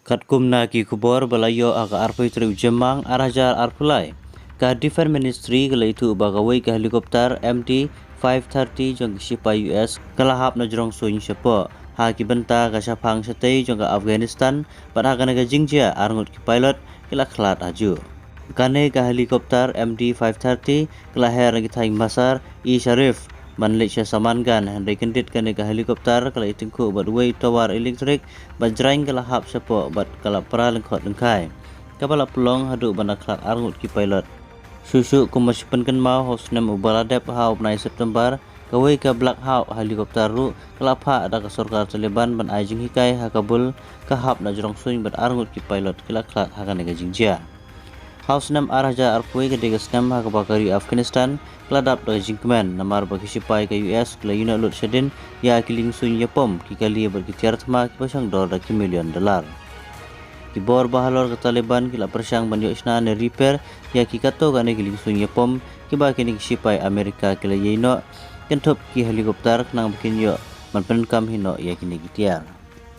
Katkumna ki kubor balayo aga arpoi tri ujemang arajar arpulai. Ka Defense Ministry kala itu bagawai ke helikopter MD 530 jong sipai US kalahap na jrong suin sepo. Ha ki benta ka sapang setei jong ka Afghanistan pada ka naga jingjia arngut ki pilot kila khlat aju. Kane ka helikopter MD 530 kala her ki thai masar E Sharif Malaysia samangan Henry kendit kane ka helikopter kala itingku badway tawar elektrik bajraing kala hap sepo bat kala pra lengkot lengkai kapala pelong hadu bana klat arngut ki pilot susu kumaspen mau hosnem ubaladep hau 9 September kawai ka black hau helikopter ru kala pha ada ka sarkar Taliban ban ajing hikai ha Kabul ka hap na jrong suing bat arngut ki pilot kala klat ha kane ka jingjia House nam araja arpui ke degas nam ha bakari Afghanistan keladap da jingkman namar bagi sipai ke US kela yuna lut sedin ya kiling sun yapom ki kali berkitiar thma ki pasang $1 million. Ki bor bahalor ke Taliban kila persang banyo isna ne repair ya ki kato gane kiling sun yapom ki ba kini sipai Amerika kela yino kentop ki helikopter nang bikin yo man penkam hino ya kini gitiar.